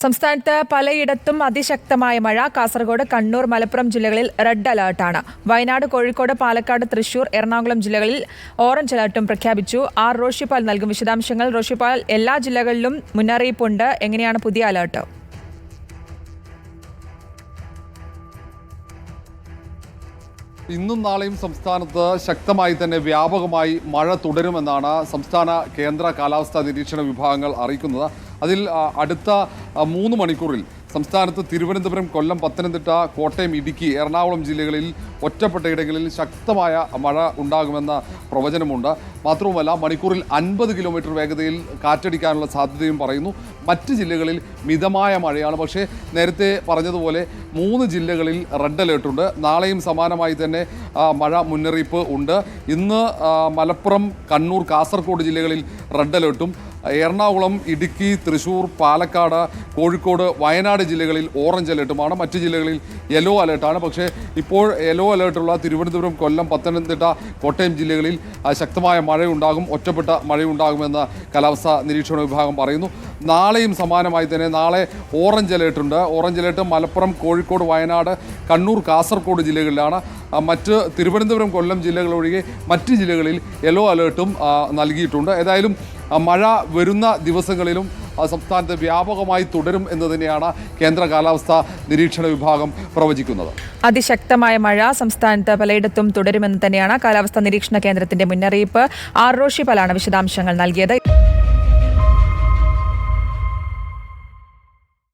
സംസ്ഥാനത്ത് പലയിടത്തും അതിശക്തമായ മഴ. കാസർഗോഡ്, കണ്ണൂർ, മലപ്പുറം ജില്ലകളിൽ റെഡ് അലർട്ടാണ്. വയനാട്, കോഴിക്കോട്, പാലക്കാട്, തൃശൂർ, എറണാകുളം ജില്ലകളിൽ ഓറഞ്ച് അലർട്ടും പ്രഖ്യാപിച്ചു. റോഷിപാൽ നൽകും വിശദാംശങ്ങൾ. റോഷിപാൽ, എല്ലാ ജില്ലകളിലും മുന്നറിയിപ്പുണ്ട്. എങ്ങനെയാണ് പുതിയ അലർട്ട്? ഇന്നും നാളെയും സംസ്ഥാനത്ത് ശക്തമായി തന്നെ വ്യാപകമായി മഴ തുടരുമെന്നാണ് സംസ്ഥാന കേന്ദ്ര കാലാവസ്ഥാ നിരീക്ഷണ വിഭാഗങ്ങൾ അറിയിക്കുന്നത്. അതിൽ അടുത്ത 3 മണിക്കൂറിൽ സംസ്ഥാനത്ത് തിരുവനന്തപുരം, കൊല്ലം, പത്തനംതിട്ട, കോട്ടയം, ഇടുക്കി, എറണാകുളം ജില്ലകളിൽ ഒറ്റപ്പെട്ട ഇടങ്ങളിൽ ശക്തമായ മഴ ഉണ്ടാകുമെന്ന പ്രവചനമുണ്ട്. മാത്രവുമല്ല, മണിക്കൂറിൽ 50 കിലോമീറ്റർ വേഗതയിൽ കാറ്റടിക്കാനുള്ള സാധ്യതയും പറയുന്നു. മറ്റ് ജില്ലകളിൽ മിതമായ മഴയാണ്. പക്ഷേ നേരത്തെ പറഞ്ഞതുപോലെ 3 ജില്ലകളിൽ റെഡ് അലേർട്ടുണ്ട്. നാളെയും സമാനമായി തന്നെ മഴ മുന്നറിയിപ്പ് ഉണ്ട്. ഇന്ന് മലപ്പുറം, കണ്ണൂർ, കാസർഗോഡ് ജില്ലകളിൽ റെഡ് അലേർട്ടും എറണാകുളം, ഇടുക്കി, തൃശൂർ, പാലക്കാട്, കോഴിക്കോട്, വയനാട് ജില്ലകളിൽ ഓറഞ്ച് അലേർട്ടുമാണ്. മറ്റ് ജില്ലകളിൽ യെല്ലോ അലേർട്ടാണ്. പക്ഷേ ഇപ്പോൾ യെല്ലോ അലേർട്ടുള്ള തിരുവനന്തപുരം, കൊല്ലം, പത്തനംതിട്ട, കോട്ടയം ജില്ലകളിൽ ശക്തമായ മഴയുണ്ടാകും, ഒറ്റപ്പെട്ട മഴയുണ്ടാകുമെന്ന് കാലാവസ്ഥാ നിരീക്ഷണ വിഭാഗം പറയുന്നു. നാളെയും സമാനമായി തന്നെ നാളെ ഓറഞ്ച് അലേർട്ടുണ്ട്. ഓറഞ്ച് അലേർട്ട് മലപ്പുറം, കോഴിക്കോട്, വയനാട്, കണ്ണൂർ, കാസർഗോഡ് ജില്ലകളിലാണ്. മറ്റ് തിരുവനന്തപുരം, കൊല്ലം ജില്ലകളൊഴികെ മറ്റ് ജില്ലകളിൽ യെല്ലോ അലേർട്ടും നൽകിയിട്ടുണ്ട്. ഏതായാലും മഴ വരുന്ന ദിവസങ്ങളിലും സംസ്ഥാനത്ത് വ്യാപകമായി തുടരും എന്ന് തന്നെയാണ് കേന്ദ്ര കാലാവസ്ഥാ നിരീക്ഷണ വിഭാഗം പ്രവചിക്കുന്നത്. അതിശക്തമായ മഴ സംസ്ഥാനത്ത് പലയിടത്തും തുടരുമെന്ന് തന്നെയാണ് കാലാവസ്ഥാ നിരീക്ഷണ കേന്ദ്രത്തിന്റെ മുന്നറിയിപ്പ്. റോഷിപാലാണ് വിശദാംശങ്ങൾ നൽകിയത്.